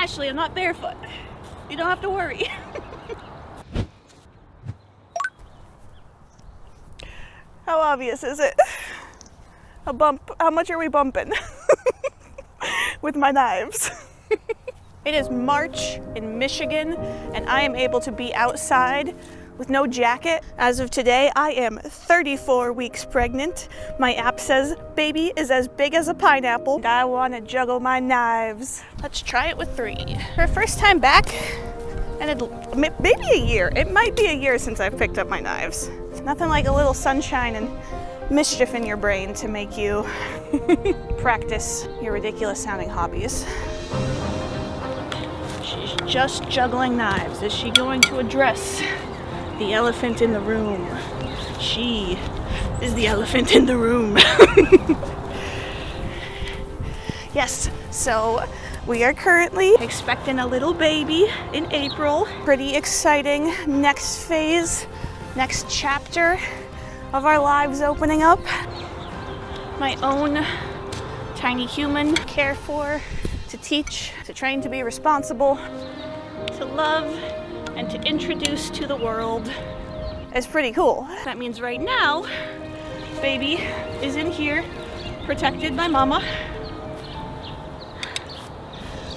Ashley, I'm not barefoot. You don't have to worry. How obvious is it? How much are we bumping? With my knives. It is March in Michigan, and I am able to be outside with no jacket. As of today, I am 34 weeks pregnant. My app says baby is as big as a pineapple. And I want to juggle my knives. Let's try it with 3. For first time back, and maybe a year. It might be a year since I've picked up my knives. It's nothing like a little sunshine and mischief in your brain to make you practice your ridiculous sounding hobbies. She's just juggling knives. Is she going to address the elephant in the room? She is the elephant in the room. Yes, so we are currently expecting a little baby in April. Pretty exciting next phase, next chapter of our lives opening up. My own tiny human, care for, to teach, to train to be responsible, to love, and to introduce to the world. It's pretty cool. That means right now, baby is in here, protected by mama,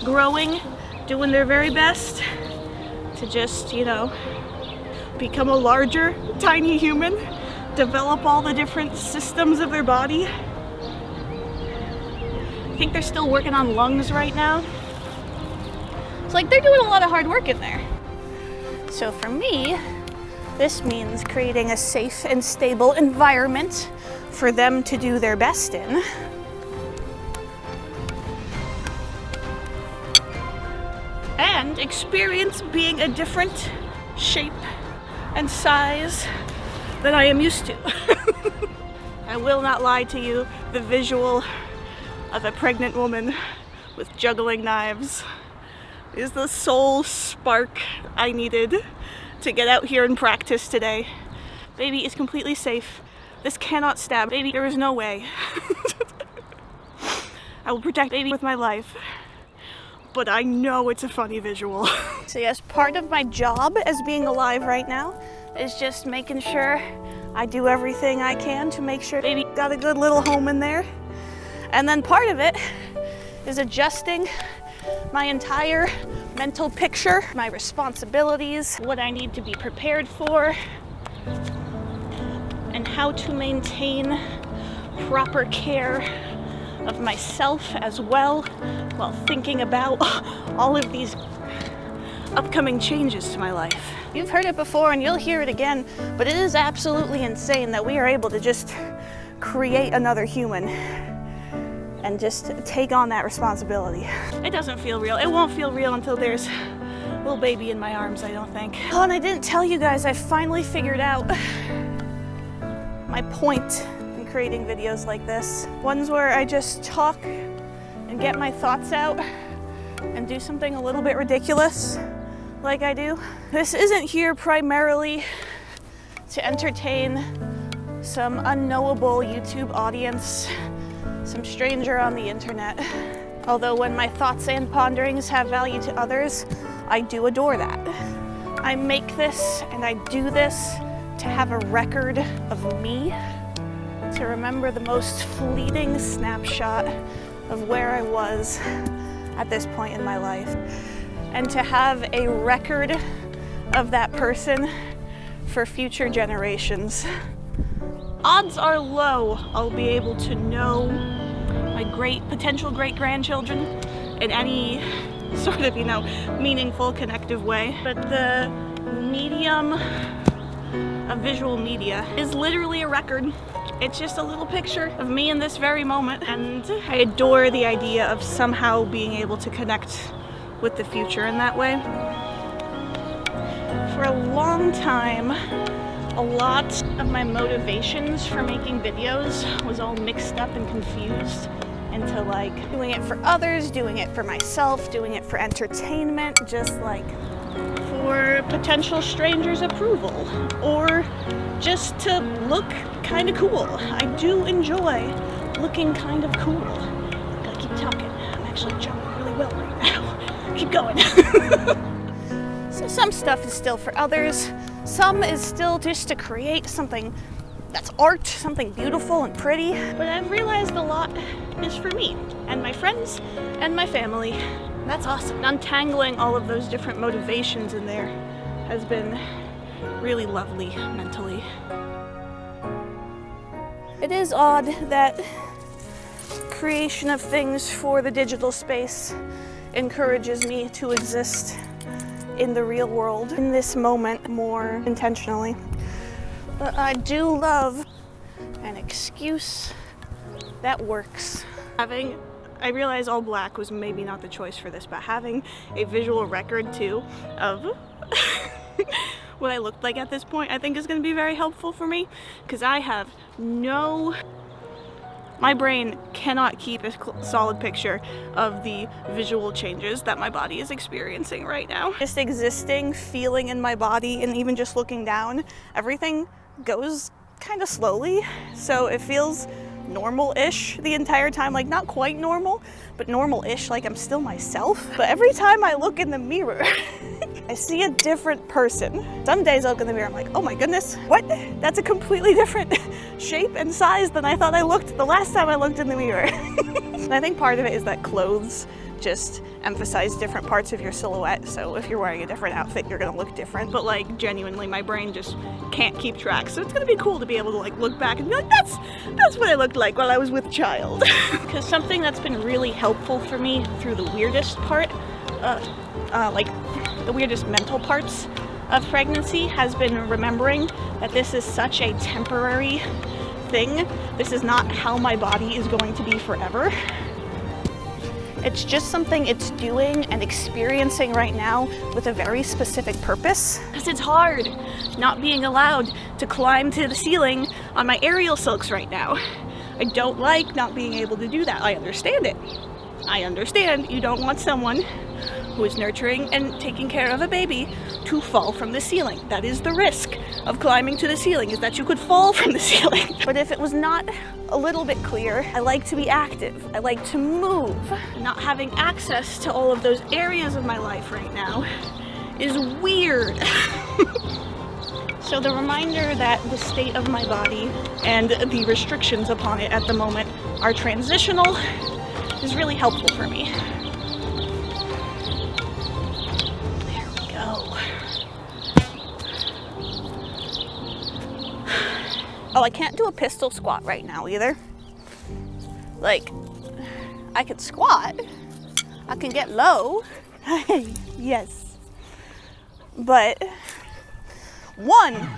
growing, doing their very best to just, become a larger, tiny human, develop all the different systems of their body. I think they're still working on lungs right now. It's like they're doing a lot of hard work in there. So for me, this means creating a safe and stable environment for them to do their best in. And experience being a different shape and size than I am used to. I will not lie to you, the visual of a pregnant woman with juggling knives is the sole spark I needed to get out here and practice today. Baby is completely safe. This cannot stab. Baby, there is no way. I will protect baby with my life. But I know it's a funny visual. So yes, part of my job as being alive right now is just making sure I do everything I can to make sure baby got a good little home in there. And then part of it is adjusting my entire mental picture, my responsibilities, what I need to be prepared for, and how to maintain proper care of myself as well while thinking about all of these upcoming changes to my life. You've heard it before and you'll hear it again, but it is absolutely insane that we are able to just create another human and just take on that responsibility. It doesn't feel real. It won't feel real until there's a little baby in my arms, I don't think. Oh, and I didn't tell you guys, I finally figured out my point in creating videos like this. Ones where I just talk and get my thoughts out and do something a little bit ridiculous like I do. This isn't here primarily to entertain some unknowable YouTube audience, some stranger on the internet. Although when my thoughts and ponderings have value to others, I do adore that. I make this and I do this to have a record of me, to remember the most fleeting snapshot of where I was at this point in my life, and to have a record of that person for future generations. Odds are low I'll be able to know my potential great-grandchildren in any sort of, meaningful, connective way. But the medium of visual media is literally a record. It's just a little picture of me in this very moment, and I adore the idea of somehow being able to connect with the future in that way. For a long time, a lot of my motivations for making videos was all mixed up and confused into doing it for others, doing it for myself, doing it for entertainment, just for potential strangers' approval, or just to look kind of cool. I do enjoy looking kind of cool. Gotta keep talking. I'm actually jumping really well right now. Keep keep going. So some stuff is still for others. Some is still just to create something that's art, something beautiful and pretty. But I've realized a lot is for me and my friends and my family. That's awesome. Untangling all of those different motivations in there has been really lovely mentally. It is odd that creation of things for the digital space encourages me to exist in the real world in this moment more intentionally. But I do love an excuse that works. I realize all black was maybe not the choice for this, but having a visual record too of what I looked like at this point, I think is going to be very helpful for me, because I have my brain cannot keep a solid picture of the visual changes that my body is experiencing right now. Just existing, feeling in my body, and even just looking down, everything goes kind of slowly, so it feels normal-ish the entire time. Like, not quite normal, but normal-ish, like I'm still myself. But every time I look in the mirror, I see a different person. Some days I look in the mirror, I'm like, oh my goodness, what? That's a completely different shape and size than I thought I looked the last time I looked in the mirror. And I think part of it is that clothes just emphasize different parts of your silhouette, so if you're wearing a different outfit, you're gonna look different. But like, genuinely, my brain just can't keep track, so it's gonna be cool to be able to like look back and be like, that's what I looked like while I was with a child. Because something that's been really helpful for me through the weirdest part, like the weirdest mental parts of pregnancy, has been remembering that this is such a temporary thing. This is not how my body is going to be forever. It's just something it's doing and experiencing right now with a very specific purpose. Because it's hard not being allowed to climb to the ceiling on my aerial silks right now. I don't like not being able to do that. I understand it. I understand you don't want someone who is nurturing and taking care of a baby to fall from the ceiling. That is the risk of climbing to the ceiling, is that you could fall from the ceiling. But if it was not a little bit clear, I like to be active. I like to move. Not having access to all of those areas of my life right now is weird. So the reminder that the state of my body and the restrictions upon it at the moment are transitional is really helpful for me. Oh, I can't do a pistol squat right now either. Like, I can squat, I can get low, yes. But, one,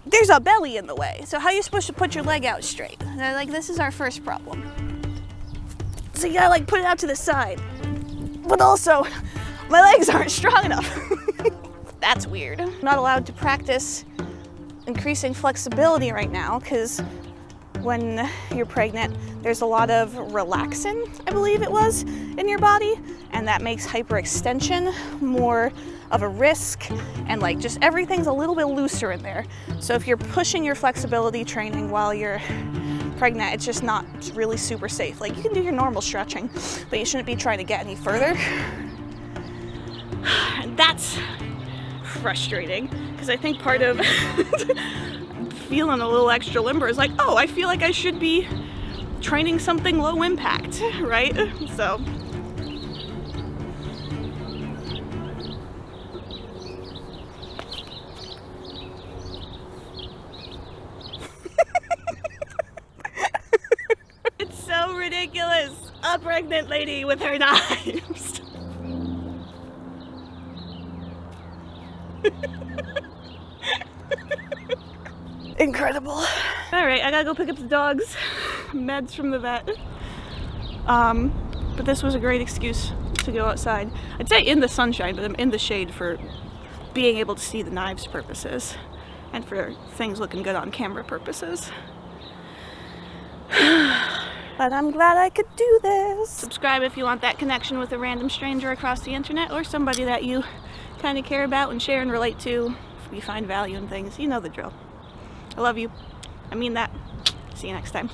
there's a belly in the way. So how are you supposed to put your leg out straight? Like, this is our first problem. So you gotta like put it out to the side. But also, my legs aren't strong enough. That's weird. I'm not allowed to practice increasing flexibility right now, because when you're pregnant, there's a lot of relaxin, I believe it was, in your body, and that makes hyperextension more of a risk, and like just everything's a little bit looser in there. So if you're pushing your flexibility training while you're pregnant, it's just not really super safe. Like, you can do your normal stretching, but you shouldn't be trying to get any further. And that's frustrating, because I think part of feeling a little extra limber is like, oh, I feel like I should be training something low impact, right? So it's so ridiculous. A pregnant lady with her knives. Incredible. All right, I gotta go pick up the dog's meds from the vet. But this was a great excuse to go outside. I'd say in the sunshine, but I'm in the shade for being able to see the knives purposes and for things looking good on camera purposes. But I'm glad I could do this. Subscribe if you want that connection with a random stranger across the internet, or somebody that you kind of care about and share and relate to. If you find value in things, you know the drill. I love you. I mean that. See you next time.